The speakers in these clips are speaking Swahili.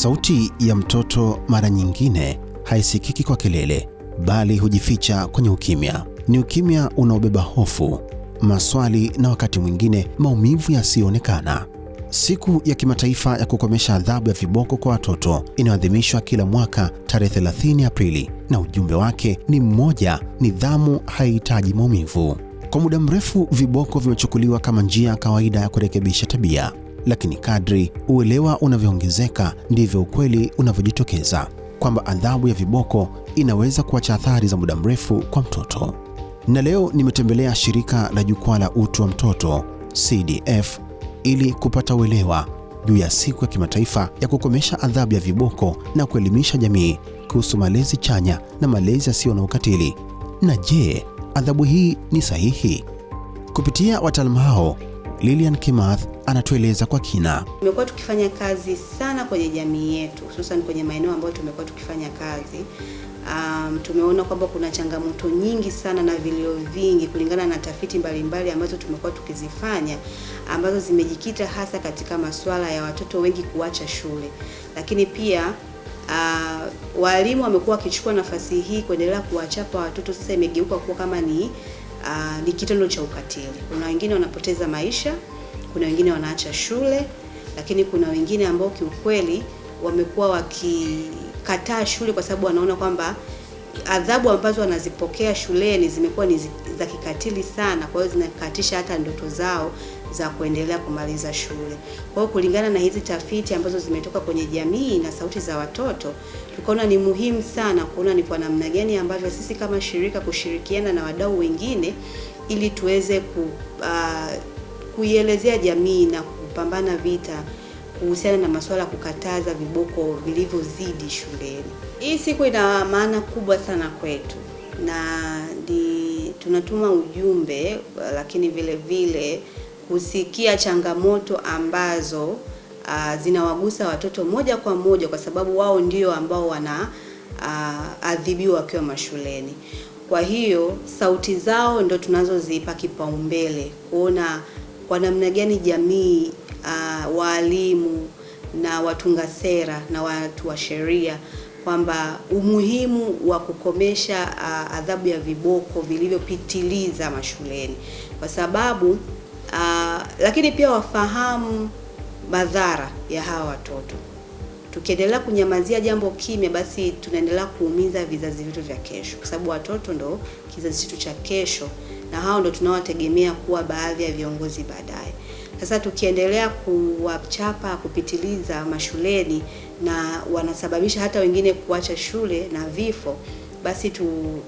Sauti ya mtoto mara nyingine haisikiki kwa kelele, bali hujificha kwenye ukimya. Ni ukimya unaobeba hofu, maswali na wakati mwingine maumivu yasiyoonekana. Siku ya kimataifa ya kukomesha adhabu ya viboko kwa watoto inaadhimishwa kila mwaka tarehe 30 Aprili, na ujumbe wake ni mmoja: nidhamu haihitaji maumivu. Kwa muda mrefu viboko vimechukuliwa kama njia ya kawaida ya kurekebisha tabia, lakini kadri uelewa unavyoongezeka ndivyo ukweli unavyojitokeza kwamba adhabu ya viboko inaweza kuacha athari za muda mrefu kwa mtoto. Na leo nimetembelea shirika la Jukwaa la Utu wa Mtoto CDF ili kupata uelewa juu ya siku ya kimataifa ya kukomesha adhabu ya viboko na kuelimisha jamii kuhusu malezi chanya na malezi yasiyo na ukatili. Na je, adhabu hii ni sahihi? Kupitia wataalamu hao, Lilian Kimath anatueleza kwa kina. Tumekuwa tukifanya kazi sana kwenye jamii yetu, hususan kwenye maeneo ambayo tumekuwa tukifanya kazi. Tumeona kwamba kuna changamoto nyingi sana na vilio vingi kulingana na tafiti mbalimbali ambazo tumekuwa tukizifanya, ambazo zimejikita hasa katika masuala ya watoto wengi kuacha shule. Lakini pia walimu wamekuwa wakichukua nafasi hii kuendelea kuwachapa watoto. Sasa imegeuka kuwa kama ni kitendo cha ukatili. Kuna wengine wanapoteza maisha, kuna wengine wanaacha shule, lakini kuna wengine ambao kiukweli wamekuwa wakikataa shule kwa sababu wanaona kwamba adhabu ambazo wanazipokea shuleni zimekuwa ni za kikatili sana, kwa hiyo zinakatisha hata ndoto zao za kuendelea kumaliza shule. Kwa hiyo kulingana na hizi tafiti ambazo zimetoka kwenye jamii na sauti za watoto, tukaona ni muhimu sana kuona ni kwa namna gani ambavyo sisi kama shirika kushirikiana na wadau wengine ili tuweze kuielezea jamii na kupambana vita kuhusiana na masuala kukataza viboko vilivyozidi shuleni. Hii siku ina maana kubwa sana kwetu, na tunatuma ujumbe, lakini vile vile kusikia changamoto ambazo zinawagusa watoto moja kwa moja, kwa sababu wao ndio ambao wanaadhibiwa wakiwa mashuleni. Kwa hiyo sauti zao ndio tunazozipa kipaumbele, kuona kwa namna gani jamii, walimu na watunga sera na watu wa sheria kwamba umuhimu wa kukomesha adhabu ya viboko vilivyopitiliza mashuleni, kwa sababu lakini pia wafahamu madhara ya hawa watoto. Tukiendelea kunyamazia jambo kimya, basi tunaendelea kuumiza vizazi vyetu vya kesho, kwa sababu watoto ndo kizazi chetu cha kesho, na hao ndo tunawategemea kuwa baadhi ya viongozi baadaye. Sasa tukiendelea kuwachapa kupitiliza mashuleni na wanasababisha hata wengine kuacha shule na vifo, basi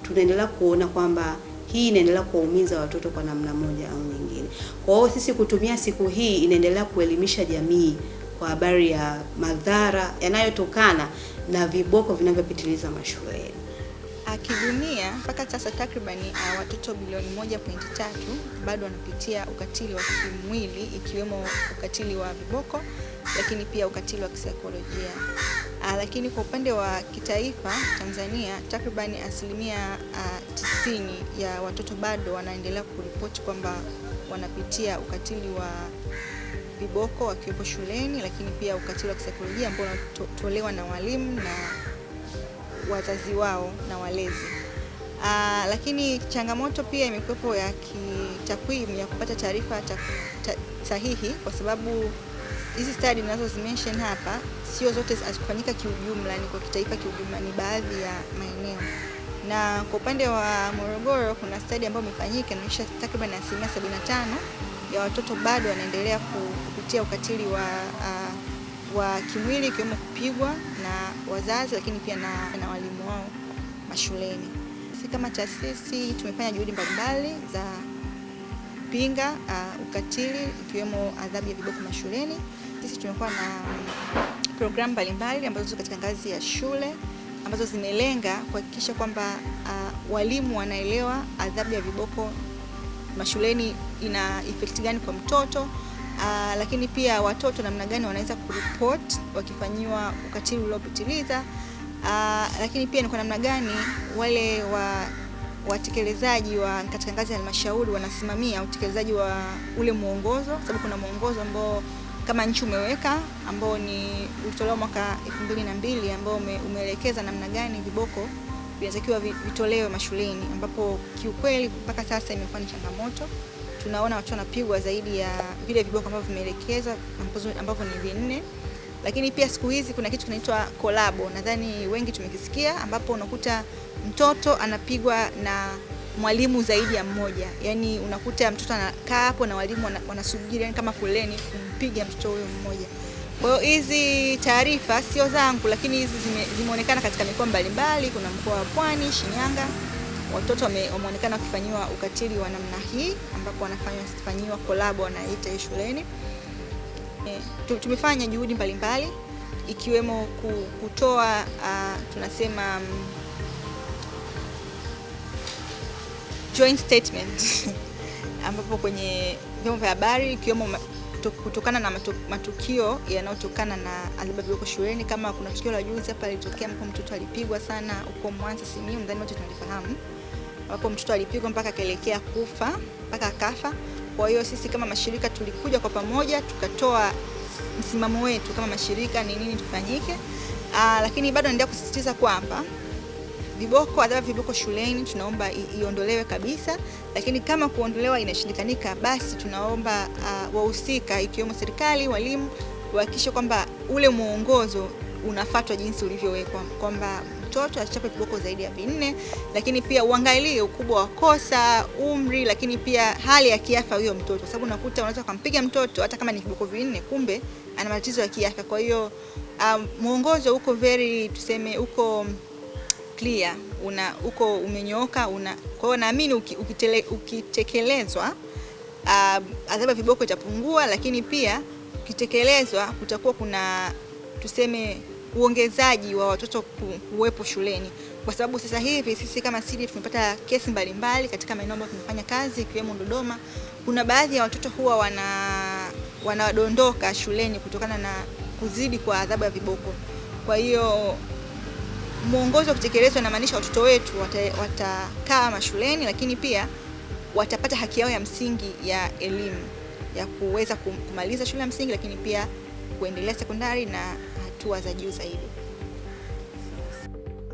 tunaendelea kuona kwamba hii inaendelea kuwaumiza watoto kwa namna moja au nyingine. Kwa hiyo sisi kutumia siku hii inaendelea kuelimisha jamii kwa habari ya madhara yanayotokana na viboko vinavyopitiliza mashuleni. Kidunia mpaka sasa takribani watoto bilioni 1.3 bado wanapitia ukatili wa kimwili, ikiwemo ukatili wa viboko, lakini pia ukatili wa kisaikolojia. Lakini kwa upande wa kitaifa Tanzania, takribani 90% ya watoto bado wanaendelea kuripoti kwamba wanapitia ukatili wa viboko wakiwepo shuleni, lakini pia ukatili wa kisaikolojia ambao unatolewa na walimu na wazazi wao na walezi. Lakini changamoto pia imekuwepo ya kitakwimu ya kupata taarifa sahihi, kwa sababu hizi study ninazozimention hapa sio zote hazikufanyika kiujumla, ni kwa kitaifa kiujumla, ni baadhi ya maeneo. Na kwa upande wa Morogoro kuna study ambayo imefanyika inaonyesha takriban 75% ya watoto bado wanaendelea kupitia ukatili wa kimwili, ikiwemo kupigwa na wazazi, lakini pia na walimu wao mashuleni. Sisi kama taasisi tumefanya juhudi mbalimbali za kupinga ukatili, ikiwemo adhabu ya viboko mashuleni. Sisi tumekuwa na programu mbalimbali ambazo ziko katika ngazi ya shule, ambazo zimelenga kuhakikisha kwamba walimu wanaelewa adhabu ya viboko mashuleni ina effect gani kwa mtoto, lakini pia watoto namna gani wanaweza kuripoti wakifanyiwa ukatili uliopitiliza, lakini pia ni kwa namna gani wale watekelezaji katika ngazi ya halmashauri wanasimamia utekelezaji wa ule mwongozo, sababu kuna mwongozo ambao kama nchi umeweka, ambao ni ulitolewa mwaka 2002, ambao umeelekeza namna gani viboko vinatakiwa vitolewe mashuleni, ambapo kiukweli mpaka sasa imekuwa ni changamoto. Tunaona watu wanapigwa zaidi ya vile viboko ambavyo vimeelekezwa, ambavyo ni 4. Lakini pia siku hizi kuna kitu kinaitwa kolabo, nadhani wengi tumekisikia, ambapo unakuta mtoto anapigwa na mwalimu zaidi ya mmoja. Yaani unakuta mtoto anakaa hapo na walimu wanasubiri kama foleni kumpiga mtoto huyo mmoja. Kwa hiyo hizi taarifa sio zangu, lakini hizi zimeonekana katika mikoa mbalimbali. Kuna mkoa wa Pwani, Shinyanga, watoto wameonekana wakifanywa ukatili wa namna hii, ambapo wanafanywa kolabo wanaita shuleni. Tumefanya juhudi mbalimbali ikiwemo kutoa tunasema joint statement ambapo kwenye vyombo vya habari, ikiwemo kutokana na matukio yanayotokana na adhabu ya viboko shuleni. Kama kuna tukio la juzi hapa lilitokea ambapo mtoto alipigwa sana huko Mwanza Simiyu, ndani wote tunalifahamu, ambapo mtoto alipigwa mpaka akaelekea kufa, mpaka akafa. Kwa hiyo sisi kama mashirika tulikuja kwa pamoja tukatoa msimamo wetu kama mashirika ni nini tufanyike. Lakini bado naendelea kusisitiza kwamba adhabu ya viboko shuleni tunaomba iondolewe kabisa, lakini kama kuondolewa inashindikanika, basi tunaomba wahusika ikiwemo serikali, walimu, kuhakikisha kwamba ule muongozo unafuatwa jinsi ulivyowekwa, kwamba mtoto asichape viboko zaidi ya 4, lakini pia uangalie ukubwa wa kosa, umri, lakini pia hali ya kiafya huyo mtoto, kwa sababu unakuta unaweza kumpiga mtoto hata kama ni viboko 4, kumbe ana matatizo ya kiafya. Kwa hiyo muongozo uko uko clear, uko umenyooka. Kwa hiyo naamini ukitekelezwa adhabu ya viboko itapungua, lakini pia ukitekelezwa kutakuwa kuna uongezaji wa watoto kuwepo shuleni, kwa sababu sasa hivi sisi kama CDF tumepata kesi mbalimbali katika maeneo ambayo tumefanya kazi, ikiwemo Dodoma. Kuna baadhi ya watoto huwa wanadondoka shuleni kutokana na kuzidi kwa adhabu ya viboko. Kwa hiyo muongozo kutekelezwa inamaanisha watoto wetu watakaa mashuleni, lakini pia watapata haki yao ya msingi ya elimu, ya kuweza kumaliza shule ya msingi, lakini pia kuendelea sekondari na hatua za juu zaidi.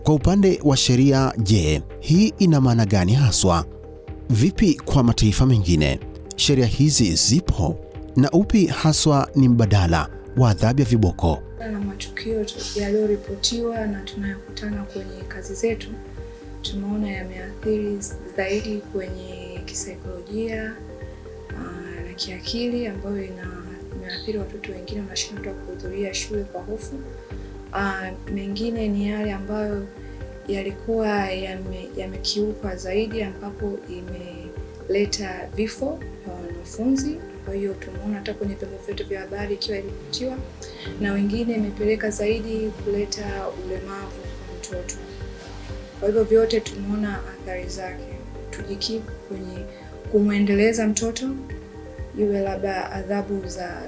Kwa upande wa sheria, je, hii ina maana gani haswa? Vipi kwa mataifa mengine? Sheria hizi zipo na upi haswa ni mbadala wa adhabu ya viboko? Na matukio yaliyoripotiwa na tunayokutana kwenye kazi zetu, tumeona yameathiri zaidi kwenye kisaikolojia na kiakili, ambayo imeathiri watoto wengine wanashindwa kuhudhuria shule kwa hofu. Mengine ni yale ambayo yalikuwa yamekiuka zaidi, ambapo imeleta vifo vya wanafunzi. Kwa hiyo tumeona hata kwenye vyombo vyote vya habari ikiwa ilipotiwa, na wengine imepeleka zaidi kuleta ulemavu kwa mtoto. Kwa hivyo vyote tumeona athari zake. Tujiki kwenye kumwendeleza mtoto, iwe labda adhabu za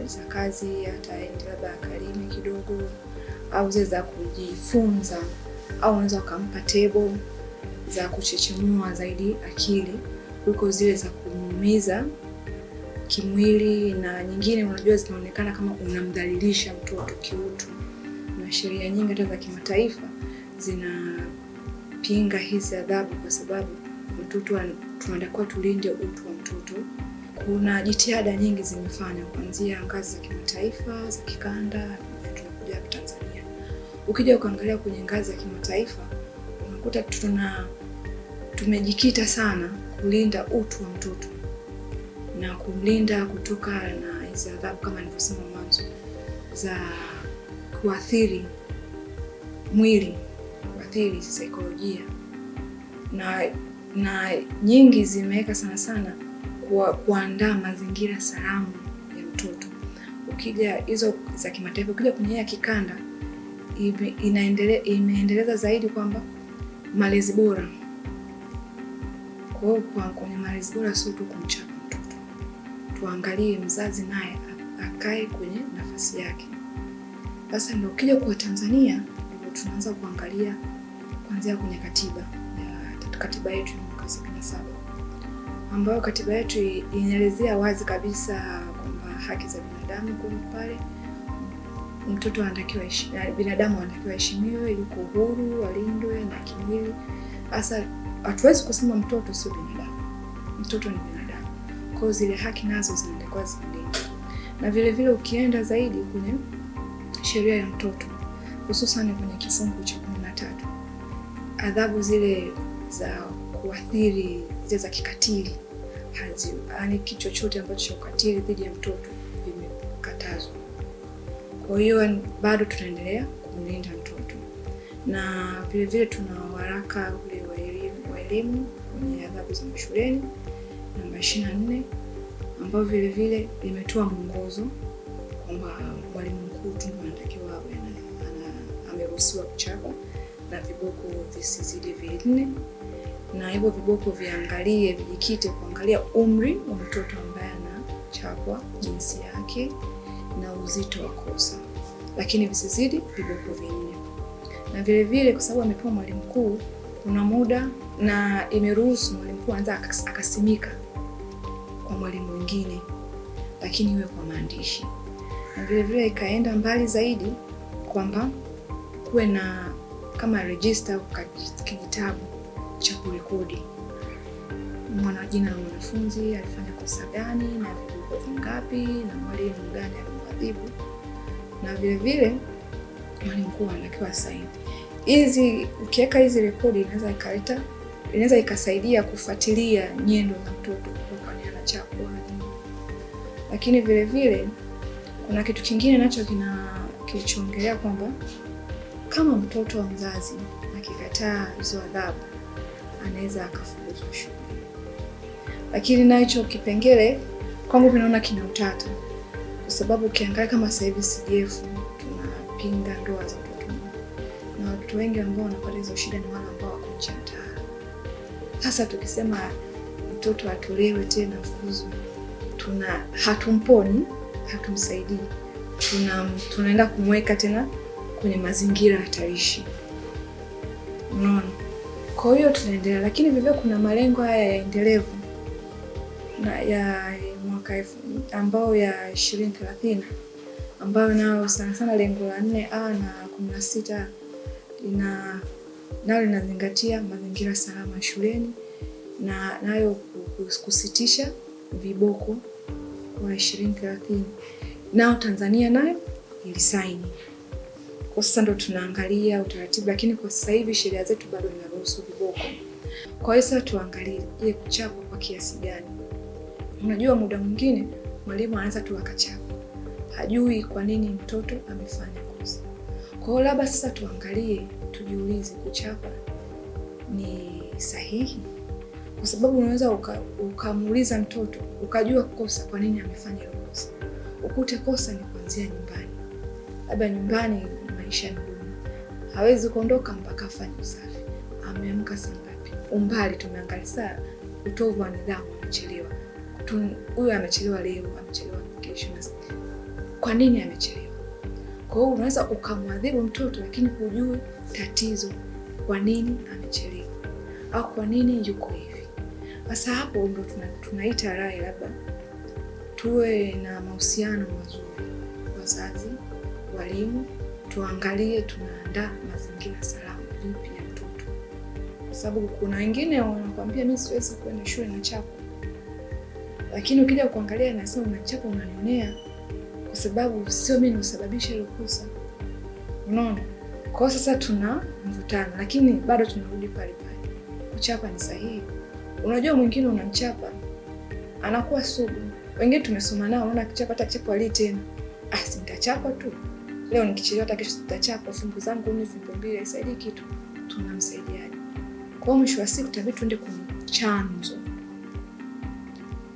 za kazi, hata labda akalime kidogo, au za kujifunza, au unaweza ukampa tebo za kuchechemua zaidi akili kuliko zile za kumuumiza kimwili, na nyingine unajua zinaonekana kama unamdhalilisha mtoto kiutu. Na sheria nyingi hata za kimataifa zinapinga hizi adhabu, kwa sababu mtoto tunatakiwa tulinde utu wa mtoto. Kuna jitihada nyingi zimefanywa kuanzia ngazi za kimataifa, za kikanda, na tunakuja hapa Tanzania. Ukija ukaangalia kwenye ngazi za kimataifa, unakuta tumejikita sana kulinda utu wa mtoto na kumlinda kutoka na hizo adhabu kama nilivyosema mwanzo za kuathiri mwili, kuathiri saikolojia, na nyingi zimeweka sana kuandaa mazingira salama ya mtoto. Ukija hizo za kimataifa, ukija kwenye ya kikanda, imeendeleza zaidi kwamba malezi bora. Kwa hiyo kwenye malezi bora sio tu kumchapa mtoto, tuangalie mzazi naye akae kwenye nafasi yake. Sasa ndio ukija kwa Tanzania ndio tunaanza kuangalia kuanzia kwenye katiba yetu ya mwaka 77, ambayo katiba yetu inaelezea wazi kabisa kwamba haki za binadamu pale. Mtoto anatakiwa binadamu anatakiwa heshimiwe, yuko huru, alindwe na kimwili. Hasa hatuwezi kusema mtoto sio binadamu. Mtoto ni binadamu. Kwa hiyo zile haki nazo zinatakiwa zilindwe. Na vile vile ukienda zaidi kwenye sheria ya mtoto, hususan kwenye kifungu cha 13, adhabu zile za kuathiri, zile za kikatili, yaani kitu chochote ambacho cha ukatili dhidi ya mtoto vimekatazwa. Kwa hiyo bado tunaendelea kumlinda mtoto. Na vile vile tuna waraka ule wa elimu kwenye adhabu za mashuleni namba 24, ambao vile vile limetoa mwongozo kwamba mwalimu mkuu tu anatakiwa awe ameruhusiwa kuchapa na viboko visizidi 4, na hivyo viboko viangalie, vijikite kuangalia umri wa mtoto ambaye anachapwa, jinsi yake na uzito wa kosa, lakini visizidi viboko 4. Na vile vile kwa sababu amepewa mwalimu mkuu, kuna muda na imeruhusu mwalimu mkuu anza akasimika kwa mwalimu mwingine, lakini iwe kwa maandishi. Na vile vile ikaenda mbali zaidi kwamba kuwe na kama register au kijitabu cha kurekodi jina la mwanafunzi, alifanya kosa gani na viboko vingapi na mwalimu gani alimwadhibu. Na vile vile mwalimu mkuu anatakiwa saini. Hizi ukiweka hizi rekodi inaweza ikasaidia kufuatilia nyendo za mtoto kwa nini anachapwa nini. Lakini vile vile kuna kitu kingine nacho kilichoongelea kwamba kama mtoto wa mzazi akikataa hizo adhabu anaweza akafukuzwa shule. Lakini nacho kipengele kwangu naona kina utata, kwa sababu ukiangalia kama sasa hivi CDF tunapinga ndoa za utotoni, na watu wengi ambao wanapata hizo shida ni wale ambao wako nje ya mtaala. Sasa tukisema mtoto atolewe tena fukuzwe, hatumponi, hatumsaidii, tunaenda kumweka tena kwenye mazingira hatarishi. Unaona? Kwa hiyo tunaendelea, lakini vivyo kuna malengo haya ya endelevu na ya mwaka ambao ya 2030 ambayo nao sana sana lengo la 4A na 16 nalo linazingatia mazingira salama shuleni na nayo kusitisha viboko kwa 2030. Nao Tanzania nayo ilisaini. Kwa sasa ndo tunaangalia utaratibu, lakini kwa sasa hivi sheria zetu bado zinaruhusu viboko. Kwa hiyo sasa tuangalie, je, kuchapa kwa kiasi gani? Unajua muda mwingine mwalimu anaanza tu akachapa, hajui kwa nini mtoto amefanya kosa. Kwa hiyo labda sasa tuangalie, tujiulize, kuchapa ni sahihi? Kwa sababu unaweza ukamuuliza mtoto ukajua kosa, kwa nini amefanya hilo kosa. Ukute kosa ni kuanzia nyumbani. Labda nyumbani maisha ni duni, hawezi kuondoka mpaka afanye usafi. Ameamka saa ngapi? Umbali tumeangalia saa, utovu wa nidhamu, amechelewa. Huyu amechelewa leo, amechelewa kesho. Kwa nini amechelewa? Kwa hiyo unaweza ukamwadhibu mtoto lakini hujui tatizo, kwa nini amechelewa au kwa nini yuko hivi. Sasa hapo ndo tunaita rai, labda tuwe na mahusiano mazuri, wazazi, walimu, tuangalie tunaandaa mazingira salama vipi ya mtoto. Kwa sababu kuna wengine wanakuambia mimi siwezi kwenda shule na chapa. Lakini ukija kuangalia nasema unachapa, unanionea, kwa sababu sio mimi nisababisha hilo kosa. Unaona? Kwa sasa tuna mvutano, lakini bado tunarudi pale pale. Kuchapa ni sahihi. Unajua mwingine unamchapa anakuwa sugu. Wengine tumesoma nao, unaona kichapa hata kichapa wali tena. Si nitachapa tu. Leo nikichelewa hata kesho nitachapa, fumbo zangu ni fumbo mbili, isaidii kitu. Tunamsaidiaje? Kwa mwisho wa siku tabii tuende kwenye chanzo.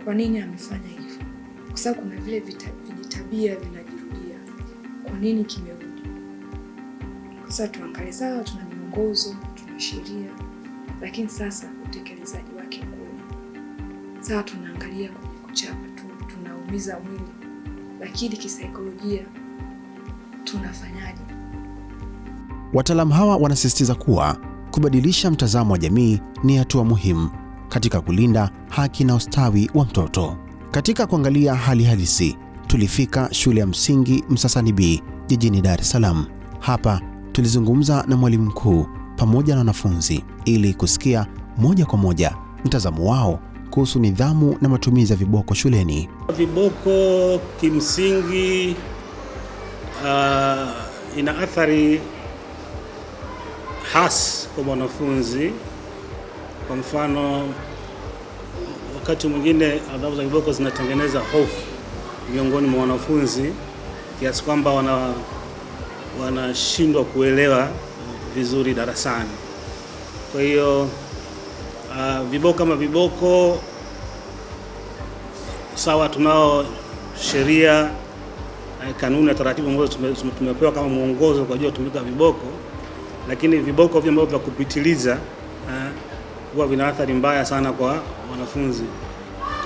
Kwa nini amefanya hivyo? Kwa sababu kuna vile vijitabia vinajirudia. Kwa nini kimerudi? Sasa tuangalie, sawa, tuna miongozo, tuna sheria, lakini sasa utekelezaji wake kwenye. Sawa, tunaangalia kwenye kuchapa tu, tunaumiza mwili, lakini kisaikolojia tunafanyaje? Wataalamu hawa wanasisitiza kuwa kubadilisha mtazamo wa jamii ni hatua muhimu katika kulinda haki na ustawi wa mtoto. Katika kuangalia hali halisi, tulifika shule ya msingi Msasani B jijini Dar es Salaam. Hapa tulizungumza na mwalimu mkuu pamoja na wanafunzi ili kusikia moja kwa moja mtazamo wao kuhusu nidhamu na matumizi ya viboko shuleni. Viboko kimsingi ina athari hasi kwa wanafunzi. Kwa mfano, wakati mwingine adhabu za viboko zinatengeneza hofu miongoni mwa wanafunzi kiasi kwamba wanashindwa kuelewa vizuri darasani. Kwa hiyo viboko kama viboko, sawa, tunao sheria, kanuni na taratibu ambazo tumepewa kama mwongozo kwa ajili ya kutumika viboko, lakini viboko ambavyo vya kupitiliza huwa vina athari mbaya sana kwa wanafunzi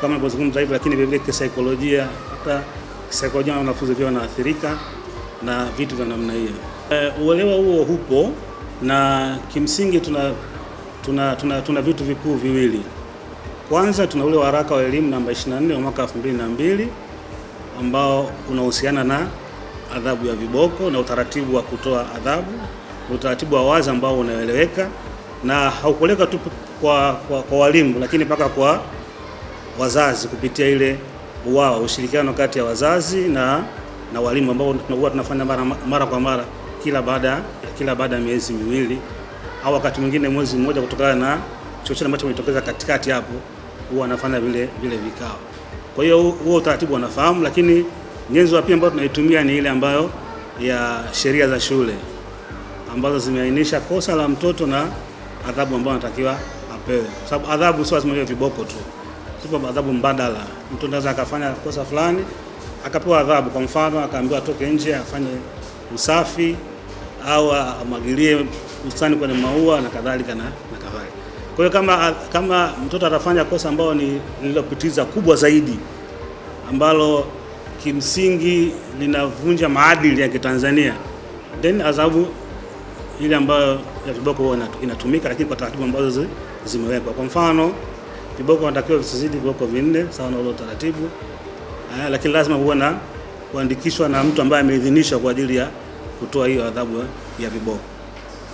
kama nilivyozungumza hivi, lakini vile kisaikolojia, hata kisaikolojia na wanafunzi pia wanaathirika na vitu vya namna hiyo. Uelewa huo hupo, na kimsingi tuna vitu vikuu viwili. Kwanza tuna ule waraka wa elimu namba 24 wa mwaka 2002 ambao unahusiana na adhabu ya viboko na utaratibu wa kutoa adhabu, utaratibu wa wazi ambao unaeleweka na haupeleka tu kwa walimu, lakini mpaka kwa wazazi kupitia ile ushirikiano kati ya wazazi na walimu ambao huwa tunafanya mara kwa mara kila baada ya miezi miwili au wakati mwingine mwezi mmoja, kutokana na chochote ambacho kimetokeza katikati hapo, huwa anafanya vile vikao. Kwa hiyo huo utaratibu wanafahamu, lakini nyenzo pia ambayo tunaitumia ni ile ambayo ya sheria za shule ambazo zimeainisha kosa la mtoto na adhabu ambayo anatakiwa apewe. Kwa sababu adhabu sio lazima iwe viboko tu. Sipo adhabu mbadala. Mtu anaweza akafanya kosa fulani akapewa adhabu, kwa mfano akaambiwa atoke nje afanye usafi au amwagilie bustani kwenye maua na kadhalika na kadhalika. Kwa hiyo kama mtoto atafanya kosa ambalo ni lililopitiza kubwa zaidi, ambalo kimsingi linavunja maadili ya Kitanzania, then adhabu ile ambayo ya viboko inatumika, lakini kwa taratibu ambazo zimewekwa. Kwa mfano, viboko wanatakiwa visizidi viboko 4 sawa na ule utaratibu, lakini lazima uwe na kuandikishwa na mtu ambaye ameidhinishwa kwa ajili ya kutoa hiyo adhabu ya viboko.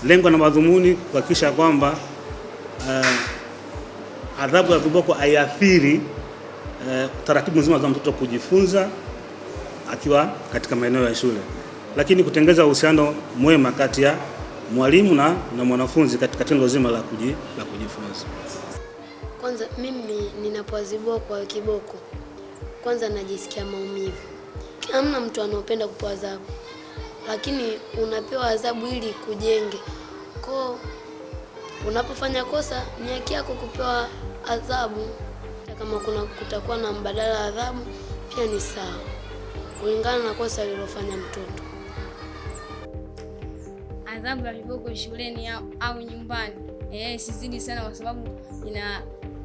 Lengo na madhumuni kuhakikisha kwamba adhabu ya viboko haiathiri taratibu nzima za mtoto kujifunza akiwa katika maeneo ya shule, lakini kutengeza uhusiano mwema kati ya mwalimu na mwanafunzi katika tendo zima la kujifunza. Kwanza mimi ninapoadhibiwa kwa kiboko, kwanza najisikia maumivu. Hamna mtu anapenda kupewa adhabu, lakini unapewa adhabu ili kujenge. Kwa unapofanya kosa ni haki yako kupewa adhabu. Kama kutakuwa na mbadala wa adhabu pia ni sawa, kulingana na kosa alilofanya mtoto. Adhabu ya viboko shuleni au nyumbani isizidi sana, kwa sababu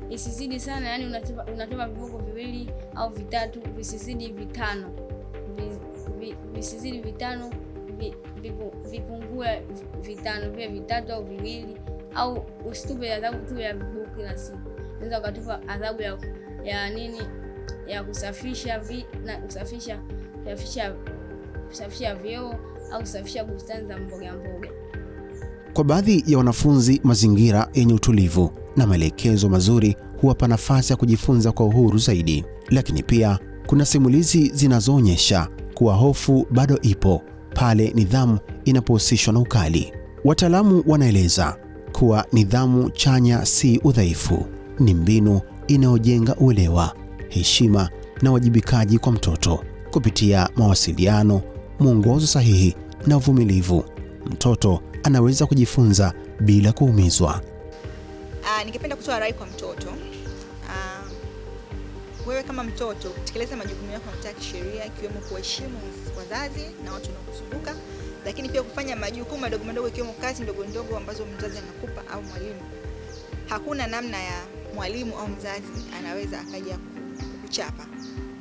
isizidi sana, yani unatoa viboko 2 au 3, visizidi 5. Visizidi 5, vipungue 5, vile 3 au 2, au usitupe adhabu tu ya viboko kila siku. Unaweza ukatupa adhabu ya kusafisha kusafisha vyoo au kusafisha bustani za mboga. Kwa baadhi ya wanafunzi, mazingira yenye utulivu na maelekezo mazuri huwapa nafasi ya kujifunza kwa uhuru zaidi, lakini pia kuna simulizi zinazoonyesha kuwa hofu bado ipo pale nidhamu inapohusishwa na ukali. Wataalamu wanaeleza kuwa nidhamu chanya si udhaifu, ni mbinu inayojenga uelewa, heshima na wajibikaji kwa mtoto. Kupitia mawasiliano, mwongozo sahihi na uvumilivu, mtoto anaweza kujifunza bila kuumizwa. Ningependa kutoa rai kwa mtoto. Wewe kama mtoto, tekeleza majukumu yako ya kisheria, ikiwemo kuheshimu wazazi na watu wanaokuzunguka, lakini pia kufanya majukumu madogo ikiwemo kazi ndogo ambazo mzazi anakupa au mwalimu. Hakuna namna ya mwalimu au mzazi anaweza akaja kukuchapa,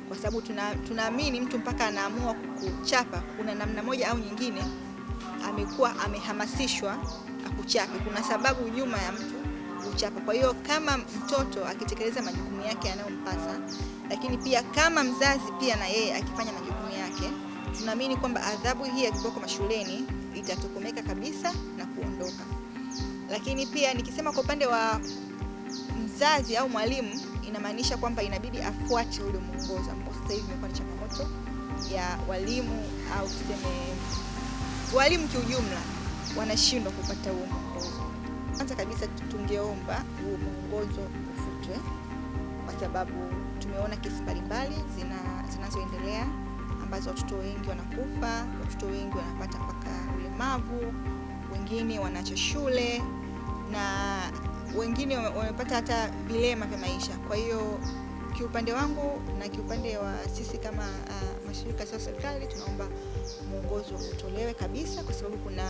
kwa sababu tunaamini mtu mpaka anaamua kukuchapa kuna namna moja au nyingine amekuwa amehamasishwa akuchape, kuna sababu nyuma ya mtu kuchapa. Kwa hiyo kama mtoto akitekeleza majukumu yake yanayompasa Lakini pia kama mzazi pia na yeye akifanya majukumu yake, tunaamini kwamba adhabu hii ya viboko mashuleni itatokomeka kabisa na kuondoka. Lakini pia nikisema kwa upande wa mzazi au mwalimu, inamaanisha kwamba inabidi afuate ule mwongozo ambao sasa hivi imekuwa ni changamoto ya walimu au tuseme walimu kiujumla wanashindwa kupata huo mwongozo. Kwanza kabisa tungeomba huo mwongozo ufutwe, kwa sababu tumeona kesi mbalimbali zinazoendelea ambazo watoto wengi wanakufa, watoto wengi wanapata mpaka ulemavu, wengine wanaacha shule na wengine wamepata hata vilema vya maisha. Kwa hiyo kiupande wangu na kiupande wa sisi kama mashirika ya serikali, tunaomba mwongozo utolewe kabisa, kwa sababu kuna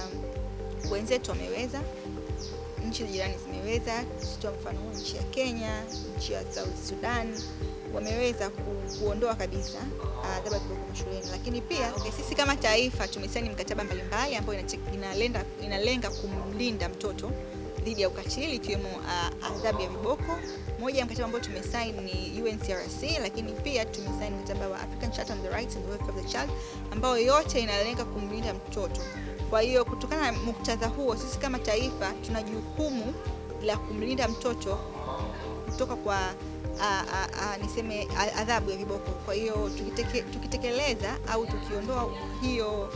wenzetu wameweza, nchi jirani zimeweza. Sitoa mfano nchi ya Kenya, nchi ya South Sudan wameweza kuondoa kabisa adhabu ya viboko mashuleni. Lakini pia sisi kama taifa tumesaini mkataba mbalimbali ambayo inalenga kumlinda mtoto dhidi ya ukatili, ikiwemo adhabu ya viboko. Moja ya mkataba ambao tumesaini ni UNCRC, lakini pia tumesaini mkataba wa African Charter on the Rights and the Welfare of the Child, ambao yote inalenga kumlinda mtoto. Kwa hiyo kutokana na muktadha huo, sisi kama taifa tuna jukumu la kumlinda mtoto kutoka kwa niseme adhabu ya viboko. Kwa hiyo tukitekeleza au tukiondoa hiyo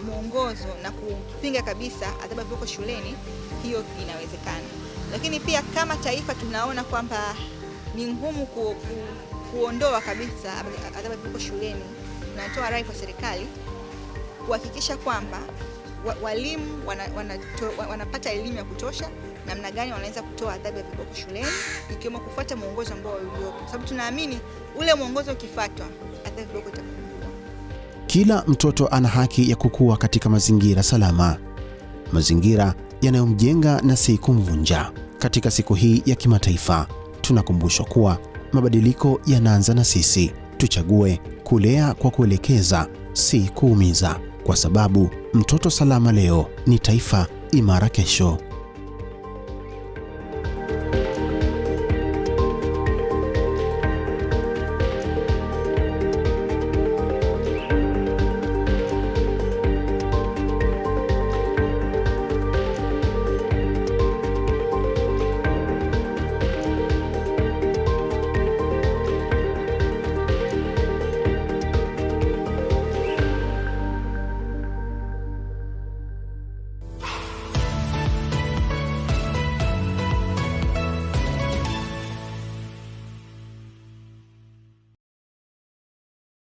mwongozo na kupinga kabisa adhabu ya viboko shuleni, hiyo inawezekana. Lakini pia kama taifa tunaona kwamba ni ngumu kuondoa kabisa adhabu ya viboko shuleni, tunatoa rai kwa serikali kuhakikisha kwamba walimu wanapata elimu ya kutosha namna gani wanaweza kutoa adhabu ya viboko shuleni, ikiwemo kufuata mwongozo ambao uliopo, sababu tunaamini ule mwongozo ukifuatwa adhabu ya viboko itapungua. Kila mtoto ana haki ya kukua katika mazingira salama, mazingira yanayomjenga na si kumvunja. Katika siku hii ya kimataifa, tunakumbushwa kuwa mabadiliko yanaanza na sisi. Tuchague kulea kwa kuelekeza, si kuumiza, kwa sababu mtoto salama leo ni taifa imara kesho.